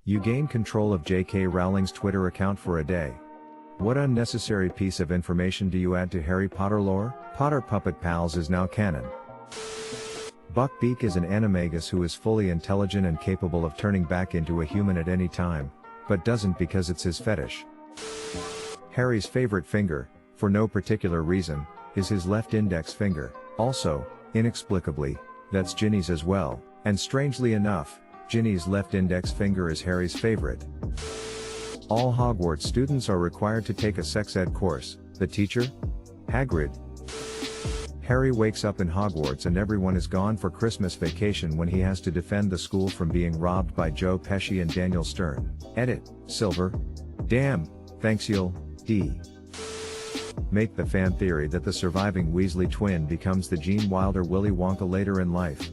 You gain control of J.K. Rowling's Twitter account for a day. What unnecessary piece of information do you add to Harry Potter lore? Potter Puppet Pals is now canon. Buckbeak is an animagus who is fully intelligent and capable of turning back into a human at any time, but doesn't because it's his fetish. Harry's favorite finger, for no particular reason, is his left index finger. Also, inexplicably, that's Ginny's as well, and strangely enough, Ginny's left index finger is Harry's favorite. All Hogwarts students are required to take a sex ed course. The teacher? Hagrid. Harry wakes up in Hogwarts and everyone is gone for Christmas vacation when he has to defend the school from being robbed by Joe Pesci and Daniel Stern. Edit, Silver. Damn, thanks you'll, D. Make the fan theory that the surviving Weasley twin becomes the Gene Wilder Willy Wonka later in life.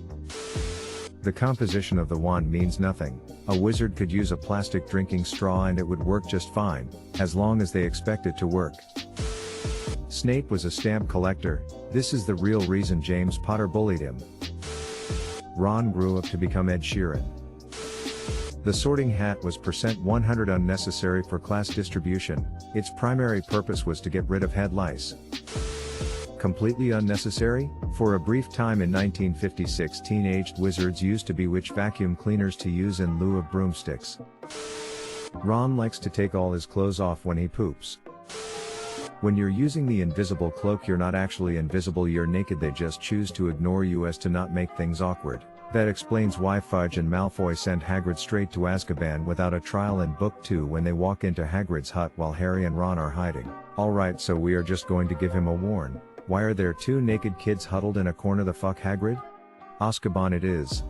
The composition of the wand means nothing. A wizard could use a plastic drinking straw and it would work just fine, as long as they expect it to work. Snape was a stamp collector. This is the real reason James Potter bullied him. Ron grew up to become Ed Sheeran. The sorting hat was %100 unnecessary for class distribution. Its primary purpose was to get rid of head lice. Completely unnecessary? For a brief time in 1956, teenaged wizards used to bewitch vacuum cleaners to use in lieu of broomsticks. Ron likes to take all his clothes off when he poops. When you're using the invisible cloak, you're not actually invisible, you're naked, they just choose to ignore you as to not make things awkward. That explains why Fudge and Malfoy send Hagrid straight to Azkaban without a trial in Book 2 when they walk into Hagrid's hut while Harry and Ron are hiding. Alright, so we are just going to give him a warn. Why are there two naked kids huddled in a corner? The fuck, Hagrid? Azkaban it is.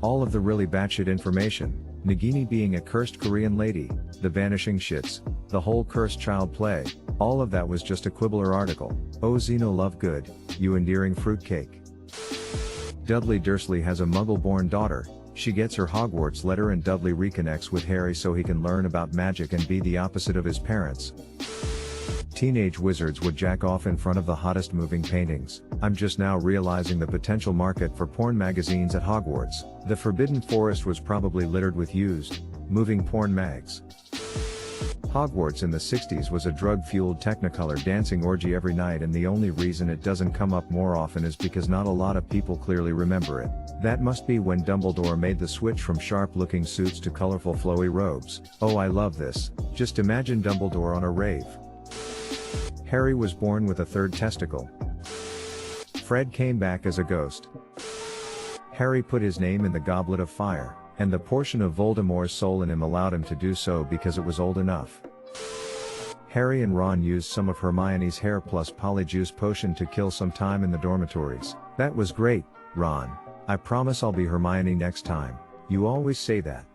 All of the really batshit information, Nagini being a cursed Korean lady, the vanishing shits, the whole cursed child play, all of that was just a Quibbler article. Oh Xeno Lovegood, you endearing fruitcake. Dudley Dursley has a Muggle-born daughter. She gets her Hogwarts letter and Dudley reconnects with Harry so he can learn about magic and be the opposite of his parents. Teenage wizards would jack off in front of the hottest moving paintings. I'm just now realizing the potential market for porn magazines at Hogwarts. The Forbidden Forest was probably littered with used, moving porn mags. Hogwarts in the 60s was a drug-fueled Technicolor dancing orgy every night, and the only reason it doesn't come up more often is because not a lot of people clearly remember it. That must be when Dumbledore made the switch from sharp-looking suits to colorful flowy robes. Oh, I love this. Just imagine Dumbledore on a rave. Harry was born with a third testicle. Fred came back as a ghost. Harry put his name in the Goblet of Fire, and the portion of Voldemort's soul in him allowed him to do so because it was old enough. Harry and Ron used some of Hermione's hair plus Polyjuice potion to kill some time in the dormitories. That was great, Ron. I promise I'll be Hermione next time. You always say that.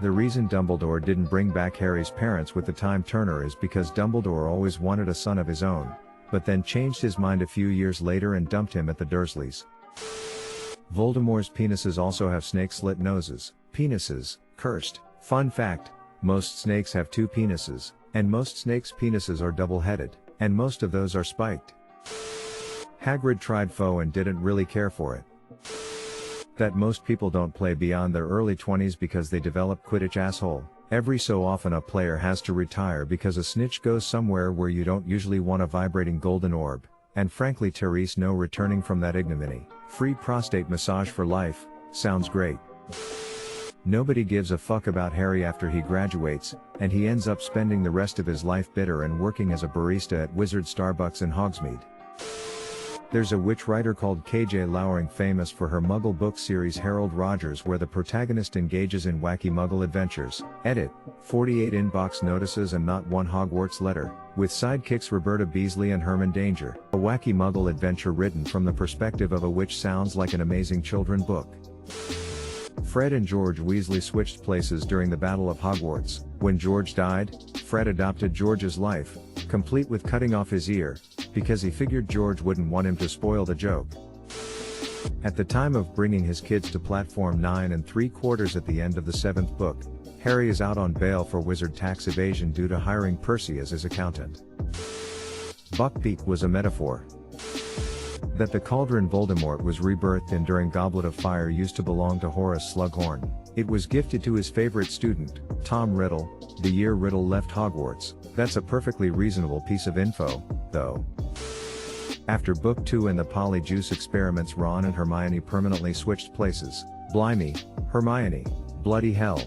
The reason Dumbledore didn't bring back Harry's parents with the Time Turner is because Dumbledore always wanted a son of his own, but then changed his mind a few years later and dumped him at the Dursleys. Voldemort's penises also have snake-slit noses. Penises, cursed. Fun fact, most snakes have two penises, and most snakes' penises are double-headed, and most of those are spiked. Hagrid tried Foe and didn't really care for it. That most people don't play beyond their early 20s because they develop Quidditch asshole. Every so often a player has to retire because a snitch goes somewhere where you don't usually want a vibrating golden orb, and frankly Therese no returning from that ignominy. Free prostate massage for life, sounds great. Nobody gives a fuck about Harry after he graduates, and he ends up spending the rest of his life bitter and working as a barista at Wizard Starbucks in Hogsmeade. There's a witch writer called K.J. Lowering famous for her Muggle book series Harold Rogers, where the protagonist engages in wacky Muggle adventures. Edit, 48 inbox notices and not one Hogwarts letter, with sidekicks Roberta Beasley and Herman Danger. A wacky Muggle adventure written from the perspective of a witch sounds like an amazing children's book. Fred and George Weasley switched places during the Battle of Hogwarts. When George died, Fred adopted George's life, complete with cutting off his ear, because he figured George wouldn't want him to spoil the joke. At the time of bringing his kids to platform 9 3/4 at the end of the 7th book, Harry is out on bail for wizard tax evasion due to hiring Percy as his accountant. Buckbeak was a metaphor. That the cauldron Voldemort was rebirthed in during Goblet of Fire used to belong to Horace Slughorn. It was gifted to his favorite student, Tom Riddle, the year Riddle left Hogwarts. That's a perfectly reasonable piece of info, though. After Book 2 and the Polyjuice experiments, Ron and Hermione permanently switched places. Blimey, Hermione. Bloody hell.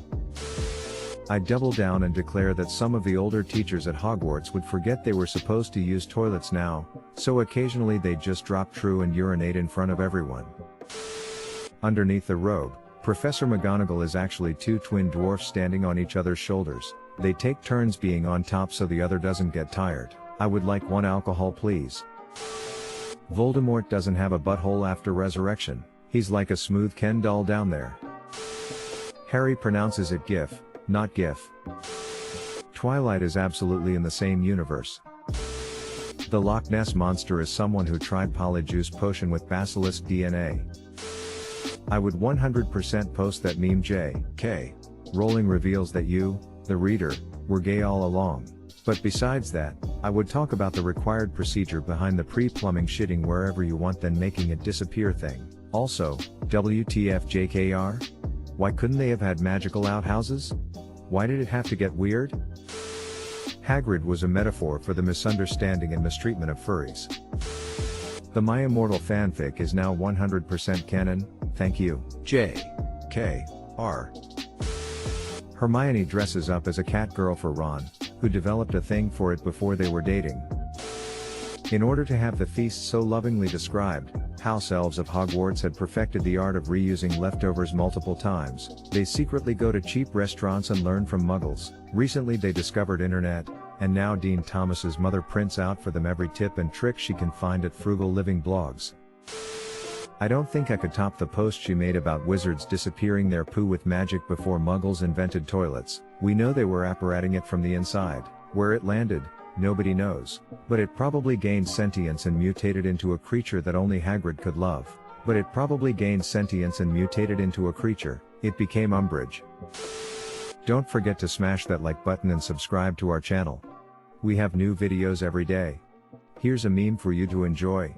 I double down and declare that some of the older teachers at Hogwarts would forget they were supposed to use toilets now, so occasionally they'd just drop true and urinate in front of everyone. Underneath the robe, Professor McGonagall is actually two twin dwarfs standing on each other's shoulders. They take turns being on top so the other doesn't get tired. I would like one alcohol, please. Voldemort doesn't have a butthole after resurrection. He's like a smooth Ken doll down there. Harry pronounces it GIF, not GIF. Twilight is absolutely in the same universe. The Loch Ness Monster is someone who tried Polyjuice potion with basilisk DNA. I would 100% post that meme. J.K. Rowling reveals that you, the reader, were gay all along. But besides that, I would talk about the required procedure behind the pre-plumbing shitting wherever you want then making it disappear thing. Also, WTF JKR? Why couldn't they have had magical outhouses? Why did it have to get weird? Hagrid was a metaphor for the misunderstanding and mistreatment of furries. The My Immortal fanfic is now 100% canon, thank you. J.K.R. Hermione dresses up as a cat girl for Ron, who developed a thing for it before they were dating. In order to have the feast so lovingly described, house elves of Hogwarts had perfected the art of reusing leftovers multiple times. They secretly go to cheap restaurants and learn from muggles. Recently they discovered internet, and now Dean Thomas's mother prints out for them every tip and trick she can find at Frugal Living blogs. I don't think I could top the post she made about wizards disappearing their poo with magic before muggles invented toilets. We know they were apparating it from the inside. Where it landed, nobody knows. But it probably gained sentience and mutated into a creature that only Hagrid could love. It became Umbridge. Don't forget to smash that like button and subscribe to our channel. We have new videos every day. Here's a meme for you to enjoy.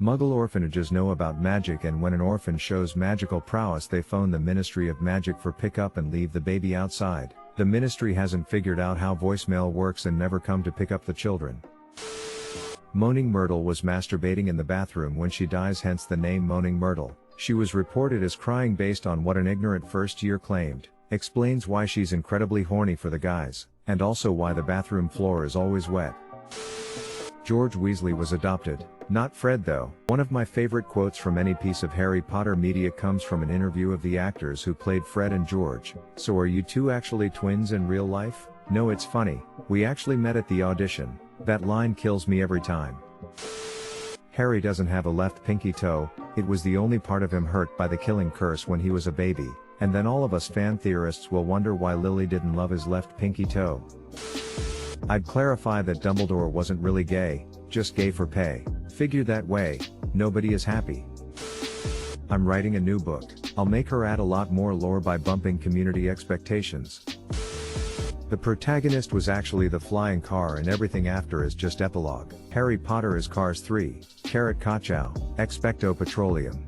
Muggle orphanages know about magic, and when an orphan shows magical prowess they phone the Ministry of Magic for pickup and leave the baby outside. The ministry hasn't figured out how voicemail works and never come to pick up the children. Moaning Myrtle was masturbating in the bathroom when she dies, hence the name Moaning Myrtle. She was reported as crying based on what an ignorant first year claimed. Explains why she's incredibly horny for the guys, and also why the bathroom floor is always wet. George Weasley was adopted, not Fred though. One of my favorite quotes from any piece of Harry Potter media comes from an interview of the actors who played Fred and George. So are you two actually twins in real life? No, it's funny, we actually met at the audition. That line kills me every time. Harry doesn't have a left pinky toe, it was the only part of him hurt by the killing curse when he was a baby, and then all of us fan theorists will wonder why Lily didn't love his left pinky toe. I'd clarify that Dumbledore wasn't really gay, just gay for pay. Figure that way, nobody is happy. I'm writing a new book. I'll make her add a lot more lore by bumping community expectations. The protagonist was actually the flying car and everything after is just epilogue. Harry Potter is Cars 3, Carrot Kachau, Expecto Petroleum.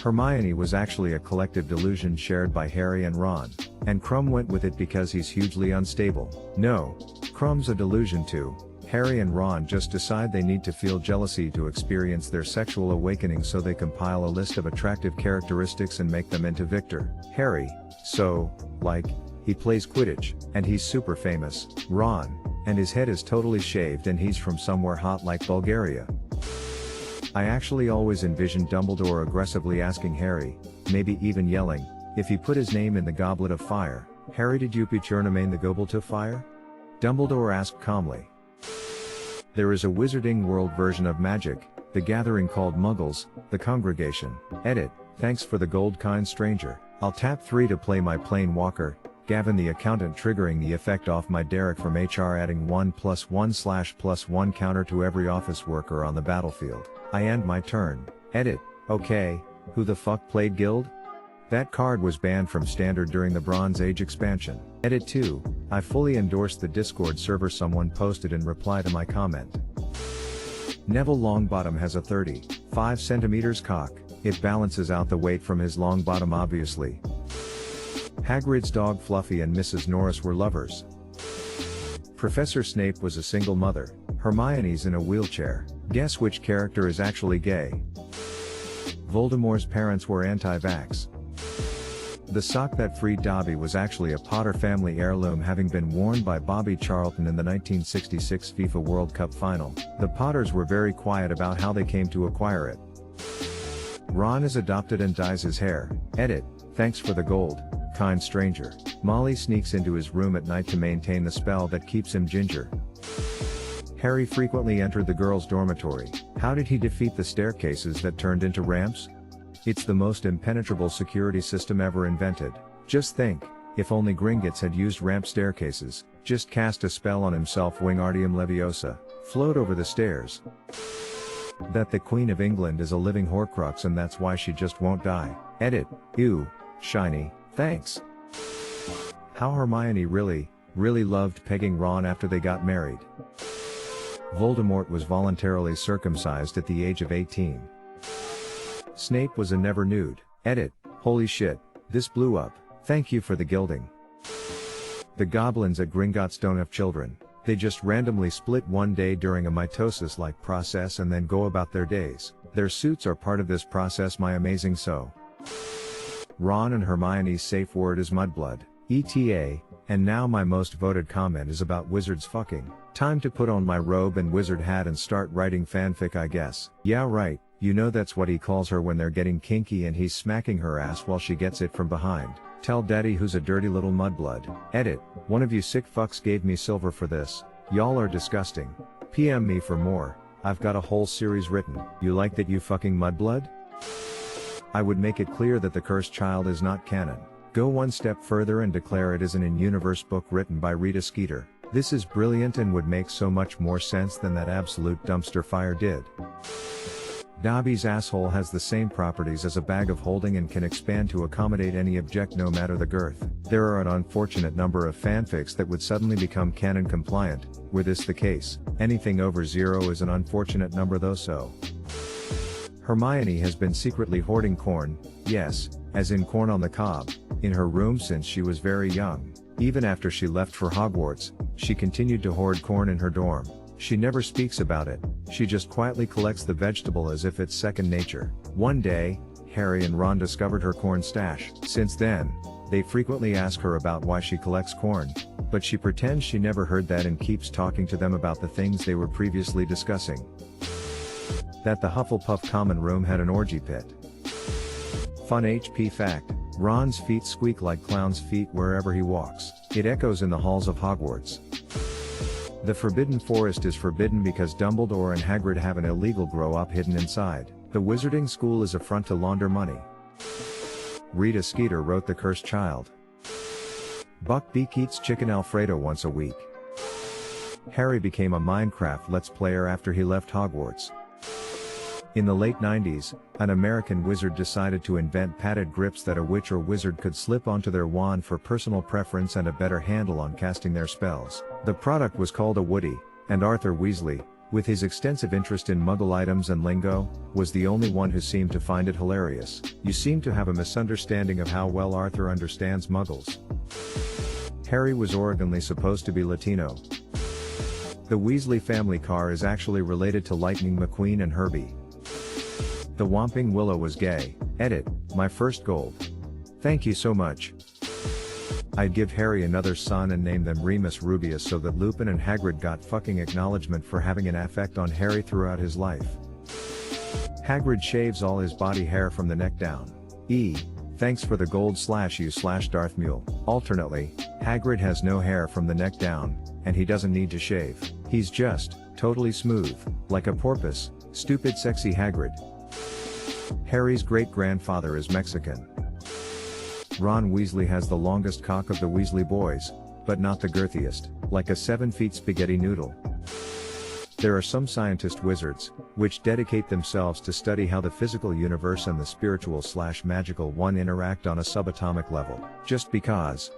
Hermione was actually a collective delusion shared by Harry and Ron, and Krum went with it because he's hugely unstable. No, Krum's a delusion too. Harry and Ron just decide they need to feel jealousy to experience their sexual awakening, so they compile a list of attractive characteristics and make them into Victor. Harry, he plays Quidditch, and he's super famous. Ron, and his head is totally shaved and he's from somewhere hot like Bulgaria. I actually always envisioned Dumbledore aggressively asking Harry, maybe even yelling, if he put his name in the Goblet of Fire, "Harry, did you put your name in the Goblet of Fire?" Dumbledore asked calmly. There is a Wizarding World version of Magic, the Gathering called Muggles, the Congregation. Edit, thanks for the gold, kind stranger. I'll tap 3 to play my Plane Walker, Gavin the accountant triggering the effect off my Derek from HR, adding 1+1/+1 counter to every office worker on the battlefield. I end my turn. Edit, okay, who the fuck played Guild? That card was banned from Standard during the Bronze Age expansion. Edit 2, I fully endorsed the Discord server someone posted in reply to my comment. Neville Longbottom has a 35 cm cock. It balances out the weight from his long bottom obviously. Hagrid's dog Fluffy and Mrs. Norris were lovers. Professor Snape was a single mother. Hermione's in a wheelchair. Guess which character is actually gay? Voldemort's parents were anti-vax. The sock that freed Dobby was actually a Potter family heirloom, having been worn by Bobby Charlton in the 1966 FIFA World Cup final. The Potters were very quiet about how they came to acquire it. Ron is adopted and dyes his hair. Edit. Thanks for the gold, kind stranger. Molly sneaks into his room at night to maintain the spell that keeps him ginger. Harry frequently entered the girls' dormitory. How did he defeat the staircases that turned into ramps? It's the most impenetrable security system ever invented. Just think, if only Gringotts had used ramp staircases. Just cast a spell on himself, Wingardium Leviosa, float over the stairs. That the Queen of England is a living Horcrux and that's why she just won't die. Edit. Ew. Shiny. Thanks. How Hermione really loved pegging Ron after they got married. Voldemort was voluntarily circumcised at the age of 18. Snape was a never nude. Edit. Holy shit, this blew up. Thank you for the gilding. The goblins at Gringotts don't have children. They just randomly split one day during a mitosis-like process and then go about their days. Their suits are part of this process, my amazing so. Ron and Hermione's safe word is mudblood. ETA, and now my most voted comment is about wizards fucking. Time to put on my robe and wizard hat and start writing fanfic, I guess. Yeah right, you know that's what he calls her when they're getting kinky and he's smacking her ass while she gets it from behind. Tell daddy who's a dirty little mudblood. Edit. One of you sick fucks gave me silver for this. Y'all are disgusting. PM me for more. I've got a whole series written. You like that, you fucking mudblood? I would make it clear that the cursed child is not canon. Go one step further and declare it is an in-universe book written by Rita Skeeter. This is brilliant and would make so much more sense than that absolute dumpster fire did. Dobby's asshole has the same properties as a bag of holding and can expand to accommodate any object no matter the girth. There are an unfortunate number of fanfics that would suddenly become canon compliant, were this the case. Anything over 0 is an unfortunate number though, so. Hermione has been secretly hoarding corn, yes, as in corn on the cob, in her room since she was very young. Even after she left for Hogwarts, she continued to hoard corn in her dorm. She never speaks about it, she just quietly collects the vegetable as if it's second nature. One day, Harry and Ron discovered her corn stash. Since then, they frequently ask her about why she collects corn, but she pretends she never heard that and keeps talking to them about the things they were previously discussing. That the Hufflepuff common room had an orgy pit. Fun HP fact, Ron's feet squeak like clown's feet wherever he walks. It echoes in the halls of Hogwarts. The Forbidden Forest is forbidden because Dumbledore and Hagrid have an illegal grow-up hidden inside. The Wizarding School is a front to launder money. Rita Skeeter wrote The Cursed Child. Buckbeak eats chicken Alfredo once a week. Harry became a Minecraft Let's Player after he left Hogwarts. In the late 90s, an American wizard decided to invent padded grips that a witch or wizard could slip onto their wand for personal preference and a better handle on casting their spells. The product was called a Woody, and Arthur Weasley, with his extensive interest in Muggle items and lingo, was the only one who seemed to find it hilarious. You seem to have a misunderstanding of how well Arthur understands Muggles. Harry was originally supposed to be Latino. The Weasley family car is actually related to Lightning McQueen and Herbie. The Whomping Willow was gay. Edit. My first gold. Thank you so much. I'd give Harry another son and name them Remus Rubius so that Lupin and Hagrid got fucking acknowledgement for having an affect on Harry throughout his life. Hagrid shaves all his body hair from the neck down. Thanks for the gold /you/Darth Mule. Alternately, Hagrid has no hair from the neck down, and he doesn't need to shave. He's just totally smooth, like a porpoise. Stupid sexy Hagrid. Harry's great-grandfather is Mexican. Ron Weasley has the longest cock of the Weasley boys, but not the girthiest, like a 7-feet spaghetti noodle. There are some scientist wizards, which dedicate themselves to study how the physical universe and the spiritual/magical one interact on a subatomic level. Just because.